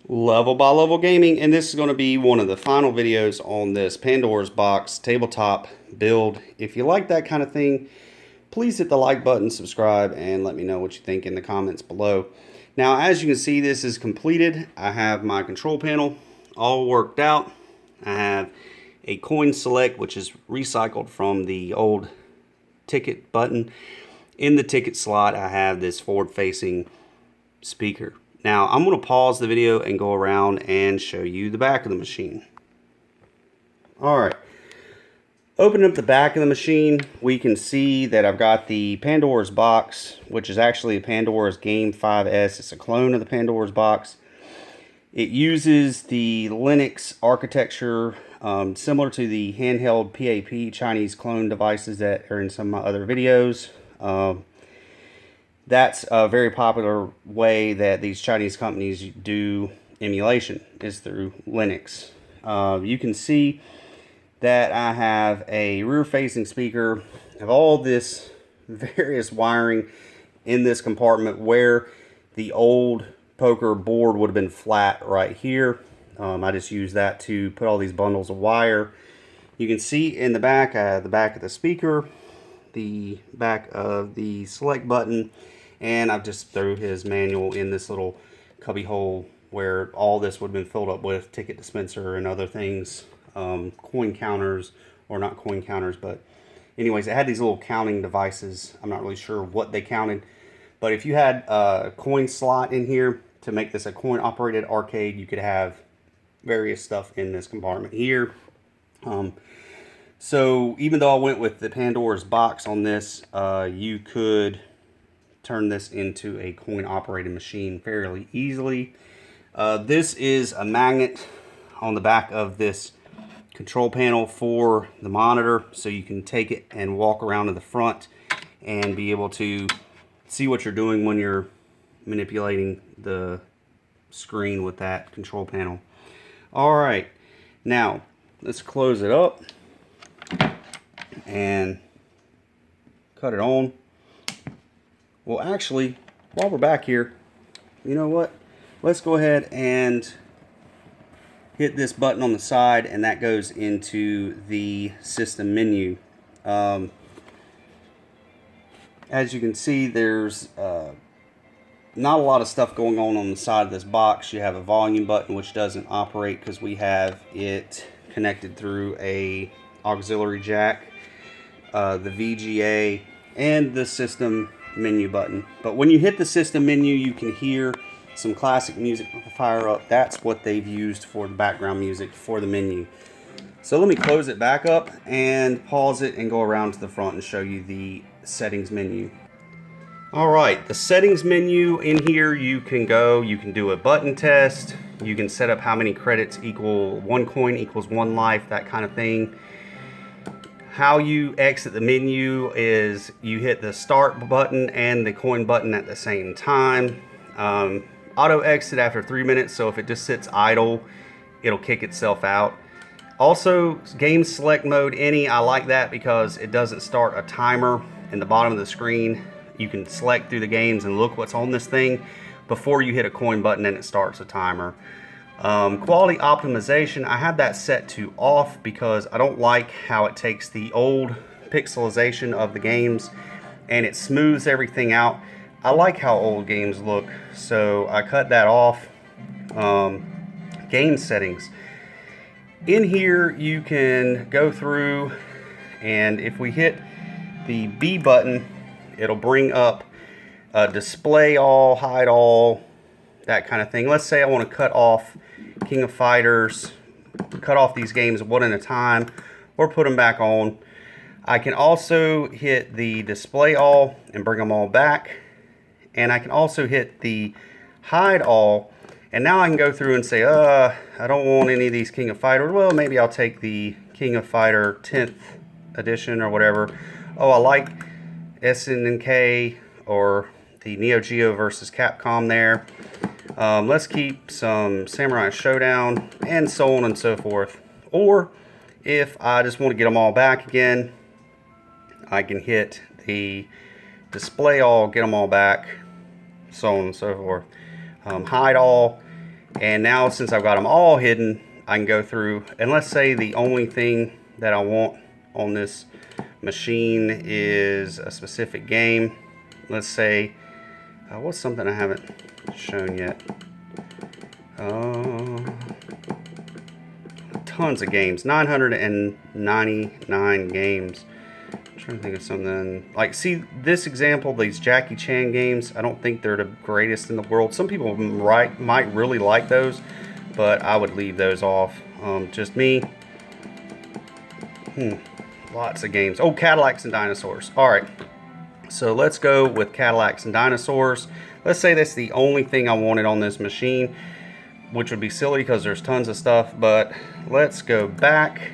Level by Level Gaming, and this is going to be one of the final videos on this Pandora's box tabletop build. If you like that kind of thing, please hit the like button, subscribe, and let me know what you think in the comments below. Now, as you can see, this is completed. I have my control panel all worked out. I have a coin select, which is recycled from the old ticket button. In the ticket slot, I have this forward-facing speaker. Now, I'm going to pause the video and go around and show you the back of the machine. Alright, opening up the back of the machine, we can see that I've got the Pandora's box, which is actually a Pandora's Game 5S. It's a clone of the Pandora's box. It uses the Linux architecture, similar to the handheld PAP Chinese clone devices that are in some of my other videos. That's a very popular way that these Chinese companies do emulation, is through Linux. You can see that I have a rear-facing speaker. I have all this various wiring in this compartment where the old poker board would have been flat right here. I just use that to put all these bundles of wire. You can see in the back, the back of the speaker, the back of the select button, and I've just threw his manual in this little cubby hole where all this would have been filled up with ticket dispenser and other things, coin counters, or not coin counters, but anyways, it had these little counting devices. I'm not really sure what they counted, but if you had a coin slot in here to make this a coin operated arcade, you could have various stuff in this compartment here. So even though I went with the Pandora's box on this, you could turn this into a coin operated machine fairly easily. This is a magnet on the back of this control panel for the monitor, so you can take it and walk around to the front and be able to see what you're doing when you're manipulating the screen with that control panel. Alright, now let's close it up and cut it on. Well, actually, while we're back here, you know what? Let's go ahead and hit this button on the side, and that goes into the system menu. As you can see, there's not a lot of stuff going on the side of this box. You have a volume button, which doesn't operate because we have it connected through a auxiliary jack, the VGA, and the system menu button. But when you hit the system menu, you can hear some classic music fire up. That's what they've used for the background music for the menu. So let me close it back up and pause it and go around to the front and show you the settings menu. Alright, the settings menu in here, you can do a button test, you can set up how many credits equal one coin equals one life, that kind of thing. How you exit the menu is you hit the start button and the coin button at the same time. Auto exit after 3 minutes, so if it just sits idle, it'll kick itself out. Also, game select mode any, I like that because it doesn't start a timer in the bottom of the screen. You can select through the games and look what's on this thing before you hit a coin button and it starts a timer. Quality optimization, I have that set to off because I don't like how it takes the old pixelization of the games and it smooths everything out. I like how old games look, so I cut that off. Game settings. In here you can go through, and if we hit the B button, it'll bring up display all, hide all, that kind of thing. Let's say I want to cut off King of Fighters, cut off these games one at a time, or put them back on. I can also hit the display all and bring them all back. And I can also hit the hide all. And now I can go through and say, I don't want any of these King of Fighters. Well, maybe I'll take the King of Fighter 10th edition or whatever. Oh, I like SNK or the Neo Geo versus Capcom there. Let's keep some Samurai Showdown, and so on and so forth. Or if I just want to get them all back again, I can hit the display all, get them all back, so on and so forth. Hide all, And now since I've got them all hidden, I can go through, and let's say the only thing that I want on this machine is a specific game. Let's say, what's something I haven't shown yet? Tons of games, 999 games. I'm trying to think of something. Like, see this example, these Jackie Chan games, I don't think they're the greatest in the world. Some people might really like those, but I would leave those off. Just me. Lots of games. Oh, Cadillacs and Dinosaurs. All right. So let's go with Cadillacs and Dinosaurs. Let's say that's the only thing I wanted on this machine, which would be silly because there's tons of stuff, but let's go back,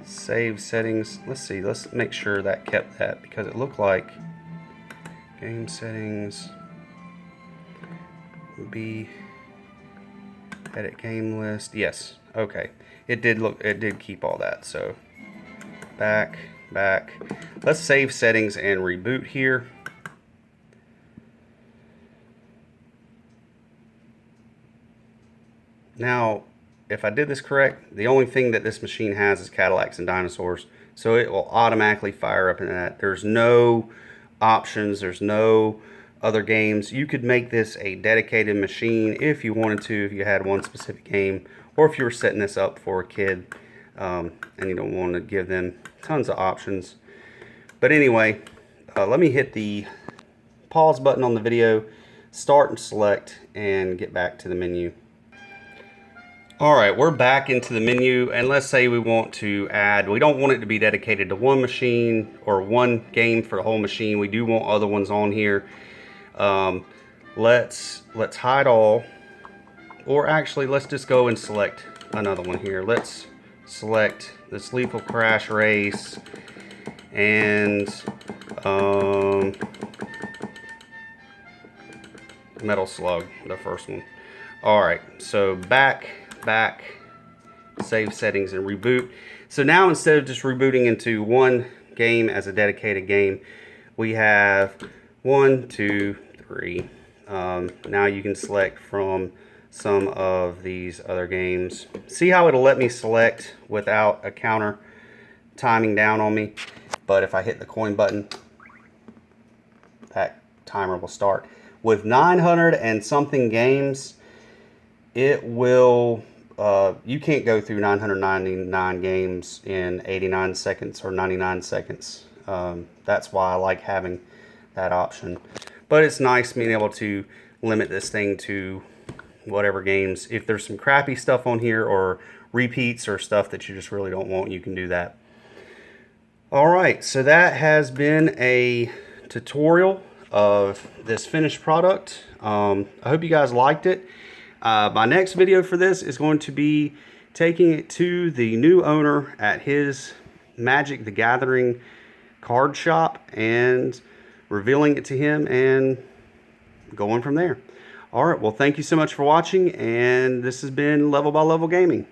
save settings. Let's see, let's make sure that kept that, because it looked like game settings would be edit game list. Yes, okay, it did keep all that. So back, let's save settings and reboot here. Now, if I did this correct, the only thing that this machine has is Cadillacs and Dinosaurs, so it will automatically fire up into that. There's no options, there's no other games. You could make this a dedicated machine if you wanted to, if you had one specific game, or if you were setting this up for a kid and you don't want to give them tons of options. But anyway, let me hit the pause button on the video, start and select, and get back to the menu. Alright, we're back into the menu, and let's say we want to add, we don't want it to be dedicated to one machine or one game for the whole machine. We do want other ones on here. Let's hide all, or actually let's just go and select another one here. Let's select this Lethal Crash Race and Metal Slug, the first one. Alright, so back, save settings and reboot. So now instead of just rebooting into one game as a dedicated game, we have 1, 2, 3. Now you can select from some of these other games. See how it'll let me select without a counter timing down on me? But if I hit the coin button, that timer will start. With 900 and something games, it will, you can't go through 999 games in 89 seconds or 99 seconds. That's why I like having that option. But it's nice being able to limit this thing to whatever games. If there's some crappy stuff on here or repeats or stuff that you just really don't want, you can do that. Alright, so that has been a tutorial of this finished product. I hope you guys liked it. My next video for this is going to be taking it to the new owner at his Magic the Gathering card shop and revealing it to him and going from there. Alright, well, thank you so much for watching, and this has been Level by Level Gaming.